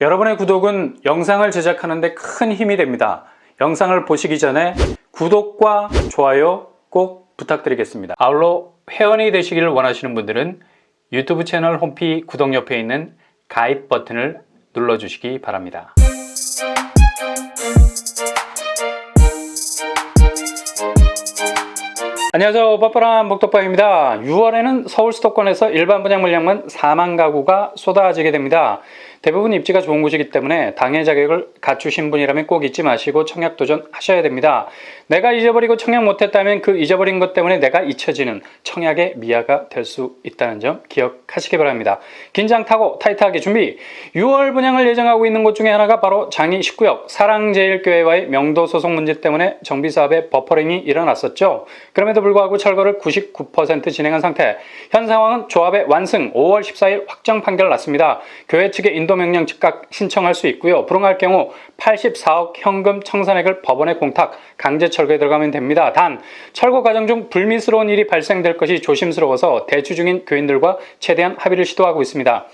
여러분의 구독은 영상을 제작하는 데 큰 힘이 됩니다. 영상을 보시기 전에 구독과 좋아요 꼭 부탁드리겠습니다. 아울러 회원이 되시기를 원하시는 분들은 유튜브 채널 홈페이지 구독 옆에 있는 가입 버튼을 눌러주시기 바랍니다. 안녕하세요. 뻔뻔한 목덕방입니다. 6월에는 서울 수도권에서 일반 분양 물량만 4만 가구가 쏟아지게 됩니다. 대부분 입지가 좋은 곳이기 때문에 당해 자격을 갖추신 분이라면 꼭 잊지 마시고 청약 도전하셔야 됩니다. 내가 잊어버리고 청약 못했다면 그 잊어버린 것 때문에 내가 잊혀지는 청약의 미아가 될 수 있다는 점 기억하시기 바랍니다. 긴장 타고 타이트하게 준비! 6월 분양을 예정하고 있는 곳 중에 하나가 바로 장이 19역 사랑제일교회와의 명도 소송 문제 때문에 정비사업에 버퍼링이 일어났었죠. 그럼에도 불구하고 철거를 99% 진행한 상태. 현 상황은 조합의 완승 5월 14일 확정 판결 났습니다. 교회 측의 인도명령 즉각 신청할 수 있고요. 불응할 경우 84억 현금 청산액을 법원에 공탁, 강제 철거에 들어가면 됩니다. 단 철거 과정 중 불미스러운 일이 발생될 것이 조심스러워서 대치 중인 교인들과 최대한 합의를 시도하고 있습니다.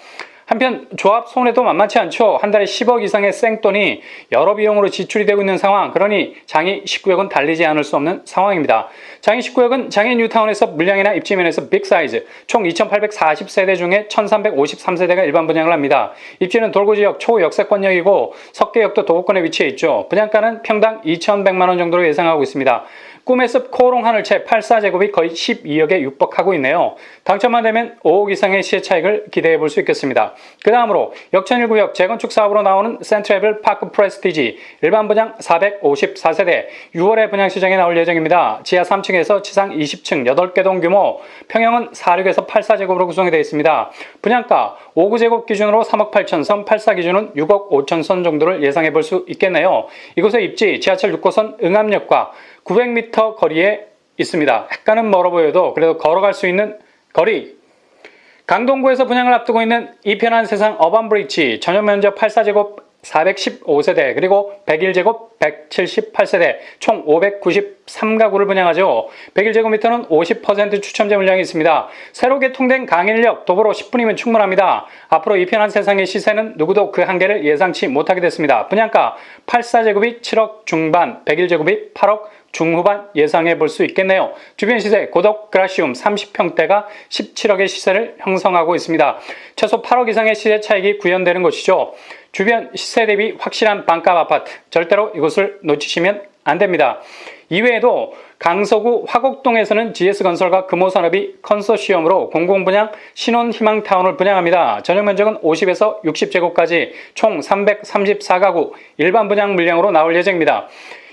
한편 조합 손해도 만만치 않죠. 한 달에 10억 이상의 생돈이 여러 비용으로 지출이 되고 있는 상황. 그러니 장이 19역은 달리지 않을 수 없는 상황입니다. 장이 19역은 장애 뉴타운에서 물량이나 입지 면에서 빅사이즈 총 2840세대 중에 1353세대가 일반 분양을 합니다. 입지는 돌고지역 초역세권역이고 석계역도 도보권에 위치해 있죠. 분양가는 평당 2,100만원 정도로 예상하고 있습니다. 꿈의 숲 코오롱 하늘채 84제곱이 거의 12억에 육박하고 있네요. 당첨만 되면 5억 이상의 시세 차익을 기대해 볼 수 있겠습니다. 그 다음으로 역천 1구역 재건축 사업으로 나오는 센트레벨 파크 프레스티지 일반 분양 454세대 6월에 분양시장에 나올 예정입니다. 지하 3층에서 지상 20층 8개 동 규모 평형은 46에서 84제곱으로 구성이 되어 있습니다. 분양가 5구제곱 기준으로 3억 8천 선, 84 기준은 6억 5천 선 정도를 예상해 볼 수 있겠네요. 이곳의 입지 지하철 6호선 응암역과 900m 거리에 있습니다. 약간은 멀어 보여도 그래도 걸어갈 수 있는 거리. 강동구에서 분양을 앞두고 있는 이편한 세상 어반브리지 전용 면적 84제곱 415세대 그리고 101제곱 178세대 총 593가구를 분양하죠. 101제곱미터는 50% 추첨제 물량이 있습니다. 새로 개통된 강일역 도보로 10분이면 충분합니다. 앞으로 이편한 세상의 시세는 누구도 그 한계를 예상치 못하게 됐습니다. 분양가 84제곱이 7억 중반, 101제곱이 8억 중후반 예상해 볼 수 있겠네요. 주변 시세 고덕 그라시움 30평대가 17억의 시세를 형성하고 있습니다. 최소 8억 이상의 시세 차익이 구현되는 곳이죠. 주변 시세 대비 확실한 반값 아파트, 절대로 이곳을 놓치시면 안 됩니다. 이외에도 강서구 화곡동에서는 GS건설과 금호산업이 컨소시엄으로 공공분양 신혼희망타운을 분양합니다. 전용 면적은 50에서 60제곱까지 총 334가구 일반 분양 물량으로 나올 예정입니다.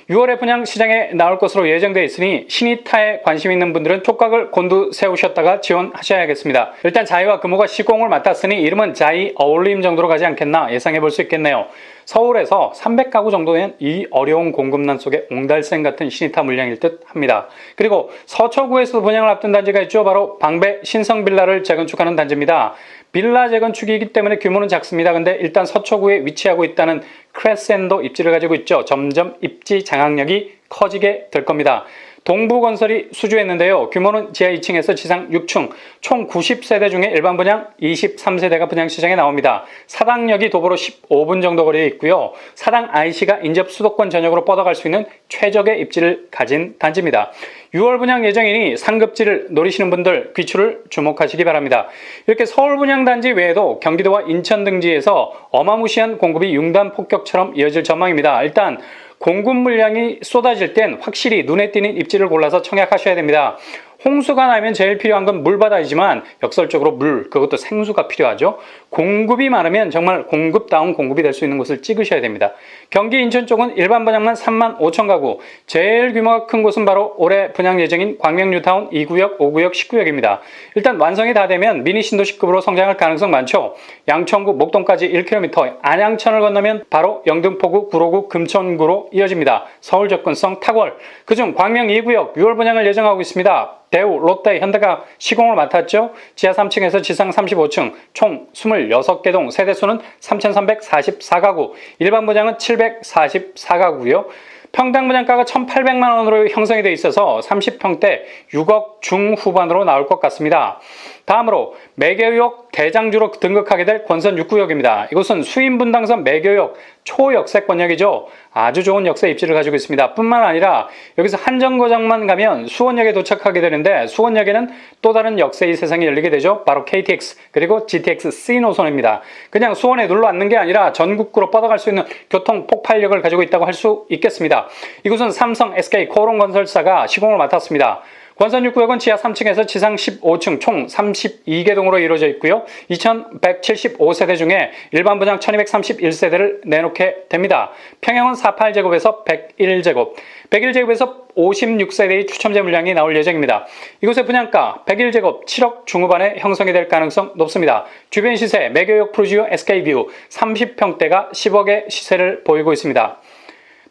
6월에 분양 시장에 나올 것으로 예정되어 있으니 신의타에 관심 있는 분들은 촉각을 곤두세우셨다가 지원하셔야겠습니다. 일단 자이와 금호가 시공을 맡았으니 이름은 자이 어울림 정도로 가지 않겠나 예상해 볼 수 있겠네요. 서울에서 300가구 정도는 이 어려운 공급난 속에 옹달샘 같은 신의타 물량일 듯 합니다. 그리고 서초구에서도 분양을 앞둔 단지가 있죠. 바로 방배 신성빌라를 재건축하는 단지입니다. 빌라 재건축이기 때문에 규모는 작습니다. 근데 일단 서초구에 위치하고 있다는 크레센도 입지를 가지고 있죠. 점점 입지 장악력이 커지게 될 겁니다. 동부건설이 수주했는데요. 규모는 지하 2층에서 지상 6층 총 90세대 중에 일반 분양 23세대가 분양시장에 나옵니다. 사당역이 도보로 15분 정도 거리에 있고요. 사당 IC가 인접 수도권 전역으로 뻗어갈 수 있는 최적의 입지를 가진 단지입니다. 6월 분양 예정이니 상급지를 노리시는 분들 귀추를 주목하시기 바랍니다. 이렇게 서울 분양단지 외에도 경기도와 인천 등지에서 어마무시한 공급이 융단 폭격처럼 이어질 전망입니다. 일단 공급 물량이 쏟아질 땐 확실히 눈에 띄는 입지를 골라서 청약하셔야 됩니다. 홍수가 나면 제일 필요한 건 물바다이지만 역설적으로 물, 그것도 생수가 필요하죠. 공급이 많으면 정말 공급다운 공급이 될 수 있는 곳을 찍으셔야 됩니다. 경기 인천 쪽은 일반 분양만 3만 5천 가구, 제일 규모가 큰 곳은 바로 올해 분양 예정인 광명 뉴타운 2구역, 5구역, 19역입니다. 일단 완성이 다 되면 미니 신도시급으로 성장할 가능성 많죠. 양천구, 목동까지 1km, 안양천을 건너면 바로 영등포구, 구로구, 금천구로 이어집니다. 서울 접근성 탁월. 그중 광명 2구역 6월 분양을 예정하고 있습니다. 대우, 롯데, 현대가 시공을 맡았죠. 지하 3층에서 지상 35층 총 26개 동 세대수는 3,344가구, 일반 분양은 744가구고요. 평당 분양가가 1,800만 원으로 형성이 되어 있어서 30평대 6억 중후반으로 나올 것 같습니다. 다음으로 매교역 대장주로 등극하게 될 권선 6구역입니다. 이곳은 수인분당선 매교역 초역세권역이죠. 아주 좋은 역세 입지를 가지고 있습니다. 뿐만 아니라 여기서 한정거장만 가면 수원역에 도착하게 되는데 수원역에는 또 다른 역세의 세상이 열리게 되죠. 바로 KTX 그리고 GTX-C 노선입니다. 그냥 수원에 눌러 앉는 게 아니라 전국구로 뻗어갈 수 있는 교통 폭발력을 가지고 있다고 할 수 있겠습니다. 이곳은 삼성, SK, 코롱건설사가 시공을 맡았습니다. 권선 6구역은 지하 3층에서 지상 15층 총 32개 동으로 이루어져 있고요. 2175세대 중에 일반 분양 1231세대를 내놓게 됩니다. 평형은 48제곱에서 101제곱, 101제곱에서 56세대의 추첨제 물량이 나올 예정입니다. 이곳의 분양가 101제곱 7억 중후반에 형성이 될 가능성 높습니다. 주변 시세 매교역 프루지오 SK뷰 30평대가 10억의 시세를 보이고 있습니다.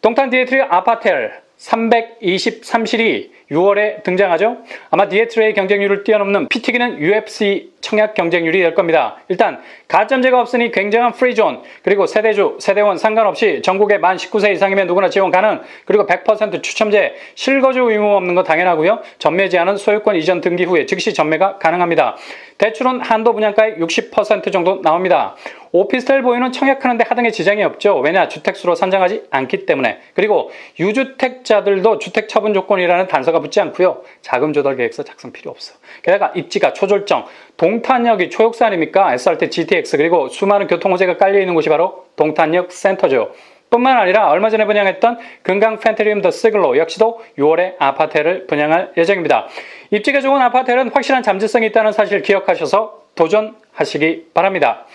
동탄 디에트리 아파텔 323실이 6월에 등장하죠. 아마 디에트리의 경쟁률을 뛰어넘는 피튀기는 UFC 청약 경쟁률이 될 겁니다. 일단 가점제가 없으니 굉장한 프리존, 그리고 세대주, 세대원 상관없이 전국에 만 19세 이상이면 누구나 지원 가능, 그리고 100% 추첨제, 실거주 의무 없는 거 당연하고요. 전매 제한은 소유권 이전 등기 후에 즉시 전매가 가능합니다. 대출은 한도 분양가의 60% 정도 나옵니다. 오피스텔 보유는 청약하는데 하등의 지장이 없죠. 왜냐? 주택수로 산정하지 않기 때문에. 그리고 유주택자들도 주택 처분 조건이라는 단서가 붙지 않고요. 자금 조달 계획서 작성 필요 없어. 게다가 입지가 초절정, 동탄역이 초역세 아닙니까? SRT, GTX 그리고 수많은 교통호재가 깔려있는 곳이 바로 동탄역 센터죠. 뿐만 아니라 얼마 전에 분양했던 금강 펜트리움 더 시글로 역시도 6월에 아파트를 분양할 예정입니다. 입지가 좋은 아파트는 확실한 잠재성이 있다는 사실 기억하셔서 도전하시기 바랍니다.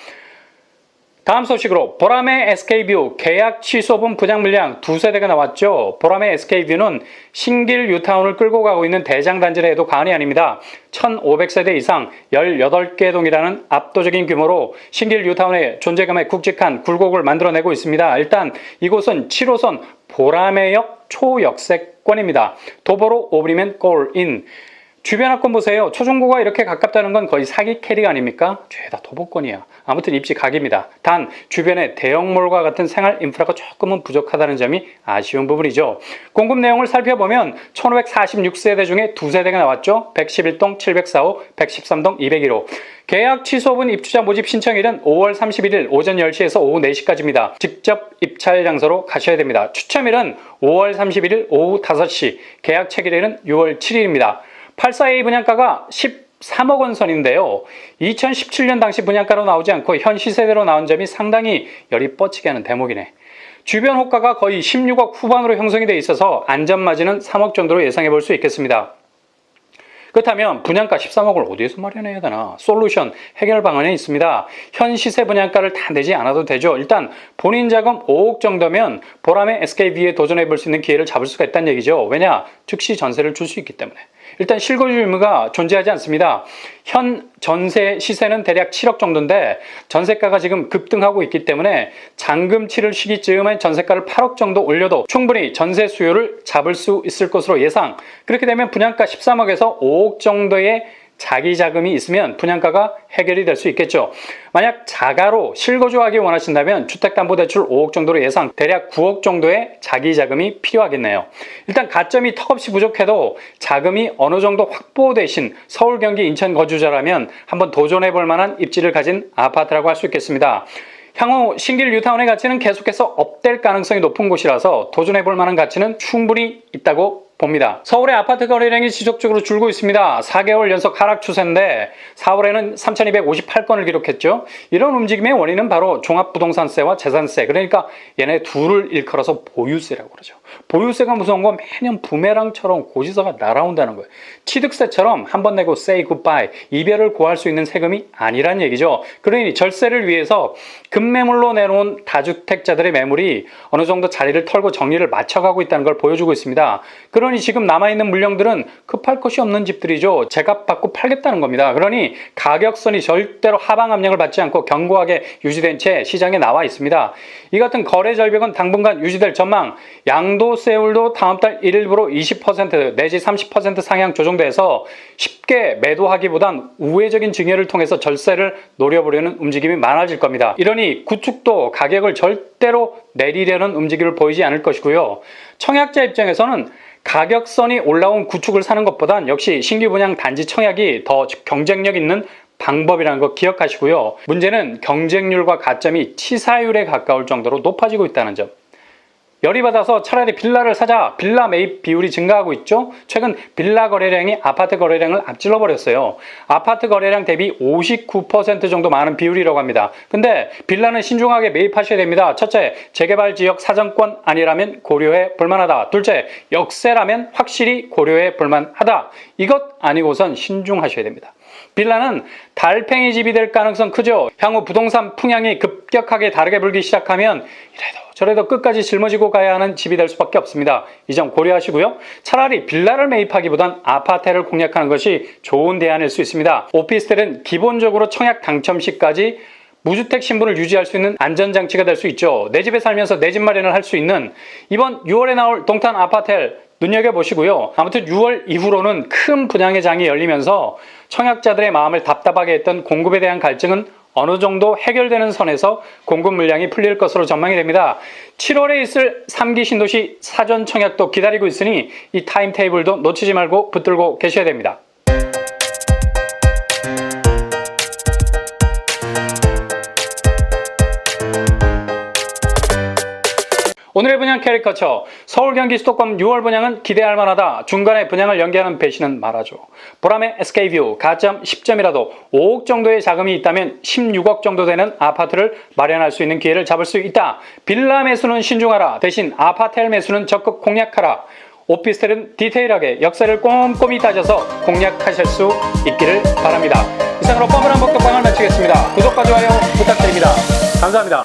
다음 소식으로 보람의 SK뷰 계약 취소분 분양 물량 2세대가 나왔죠. 보람의 SK뷰는 신길 뉴타운을 끌고 가고 있는 대장단지라 해도 과언이 아닙니다. 1500세대 이상 18개 동이라는 압도적인 규모로 신길 뉴타운의 존재감에 굵직한 굴곡을 만들어내고 있습니다. 일단 이곳은 7호선 보람의역 초역세권입니다. 도보로 5분이면 골인. 주변 학권 보세요. 초중고가 이렇게 가깝다는 건 거의 사기 캐릭 아닙니까? 죄다 도보권이야. 아무튼 입지 각입니다. 단 주변에 대형몰과 같은 생활 인프라가 조금은 부족하다는 점이 아쉬운 부분이죠. 공급 내용을 살펴보면 1546세대 중에 2세대가 나왔죠. 111동 704호, 113동 201호. 계약 취소분 입주자 모집 신청일은 5월 31일 오전 10시에서 오후 4시까지입니다. 직접 입찰 장소로 가셔야 됩니다. 추첨일은 5월 31일 오후 5시, 계약 체결일은 6월 7일입니다. 84A 분양가가 13억 원 선인데요. 2017년 당시 분양가로 나오지 않고 현 시세대로 나온 점이 상당히 열이 뻗치게 하는 대목이네. 주변 호가가 거의 16억 후반으로 형성이 돼 있어서 안전마진은 3억 정도로 예상해 볼 수 있겠습니다. 그렇다면 분양가 13억을 어디에서 마련해야 되나? 솔루션, 해결 방안이 있습니다. 현 시세 분양가를 다 내지 않아도 되죠. 일단 본인 자금 5억 정도면 보람의 SK뷰에 도전해 볼 수 있는 기회를 잡을 수가 있다는 얘기죠. 왜냐? 즉시 전세를 줄 수 있기 때문에. 일단 실거주 의무가 존재하지 않습니다. 현 전세 시세는 대략 7억 정도인데 전세가가 지금 급등하고 있기 때문에 잔금 치를 시기쯤에 전세가를 8억 정도 올려도 충분히 전세 수요를 잡을 수 있을 것으로 예상. 그렇게 되면 분양가 13억에서 5억 정도의 자기 자금이 있으면 분양가가 해결이 될 수 있겠죠. 만약 자가로 실거주하기 원하신다면 주택담보대출 5억 정도로 예상, 대략 9억 정도의 자기 자금이 필요하겠네요. 일단 가점이 턱없이 부족해도 자금이 어느 정도 확보되신 서울, 경기, 인천 거주자라면 한번 도전해 볼 만한 입지를 가진 아파트라고 할 수 있겠습니다. 향후 신길 뉴타운의 가치는 계속해서 업될 가능성이 높은 곳이라서 도전해 볼 만한 가치는 충분히 있다고 봅니다. 서울의 아파트 거래량이 지속적으로 줄고 있습니다. 4개월 연속 하락 추세인데 4월에는 3,258건을 기록했죠. 이런 움직임의 원인은 바로 종합부동산세와 재산세, 그러니까 얘네 둘을 일컬어서 보유세라고 그러죠. 보유세가 무서운 건 매년 부메랑처럼 고지서가 날아온다는 거예요. 취득세처럼 한번 내고 say goodbye, 이별을 고할 수 있는 세금이 아니란 얘기죠. 그러니 절세를 위해서 급매물로 내놓은 다주택자들의 매물이 어느 정도 자리를 털고 정리를 맞춰가고 있다는 걸 보여주고 있습니다. 그러니 지금 남아있는 물량들은 급할 것이 없는 집들이죠. 제값 받고 팔겠다는 겁니다. 그러니 가격선이 절대로 하방 압력을 받지 않고 견고하게 유지된 채 시장에 나와 있습니다. 이 같은 거래 절벽은 당분간 유지될 전망. 양도세율도 다음 달 1일부로 20% 내지 30% 상향 조정돼서 쉽게 매도하기보단 우회적인 증여를 통해서 절세를 노려보려는 움직임이 많아질 겁니다. 이러니 구축도 가격을 절대로 내리려는 움직임을 보이지 않을 것이고요. 청약자 입장에서는 가격선이 올라온 구축을 사는 것보단 역시 신규 분양 단지 청약이 더 경쟁력 있는 방법이라는 거 기억하시고요. 문제는 경쟁률과 가점이 치사율에 가까울 정도로 높아지고 있다는 점. 열이 받아서 차라리 빌라를 사자. 빌라 매입 비율이 증가하고 있죠. 최근 빌라 거래량이 아파트 거래량을 앞질러 버렸어요. 아파트 거래량 대비 59% 정도 많은 비율이라고 합니다. 근데 빌라는 신중하게 매입하셔야 됩니다. 첫째, 재개발 지역 사정권 아니라면 고려해 볼만하다. 둘째, 역세라면 확실히 고려해 볼만하다. 이것 아니고선 신중하셔야 됩니다. 빌라는 달팽이 집이 될 가능성 크죠. 향후 부동산 풍향이 급격하게 다르게 불기 시작하면 이래도 저래도 끝까지 짊어지고 가야 하는 집이 될 수밖에 없습니다. 이 점 고려하시고요. 차라리 빌라를 매입하기보단 아파트를 공략하는 것이 좋은 대안일 수 있습니다. 오피스텔은 기본적으로 청약 당첨 시까지 무주택 신분을 유지할 수 있는 안전장치가 될 수 있죠. 내 집에 살면서 내 집 마련을 할 수 있는 이번 6월에 나올 동탄 아파텔 눈여겨보시고요. 아무튼 6월 이후로는 큰 분양의 장이 열리면서 청약자들의 마음을 답답하게 했던 공급에 대한 갈증은 어느 정도 해결되는 선에서 공급 물량이 풀릴 것으로 전망이 됩니다. 7월에 있을 3기 신도시 사전 청약도 기다리고 있으니 이 타임테이블도 놓치지 말고 붙들고 계셔야 됩니다. 오늘의 분양 캐리커처. 서울, 경기, 수도권 6월 분양은 기대할 만하다. 중간에 분양을 연기하는 배신은 말아줘. 보람의 SK뷰 가점 10점이라도 5억 정도의 자금이 있다면 16억 정도 되는 아파트를 마련할 수 있는 기회를 잡을 수 있다. 빌라 매수는 신중하라. 대신 아파텔 매수는 적극 공략하라. 오피스텔은 디테일하게 역사를 꼼꼼히 따져서 공략하실 수 있기를 바랍니다. 이상으로 뻔뻔한 복덕방을 마치겠습니다. 구독과 좋아요 부탁드립니다. 감사합니다.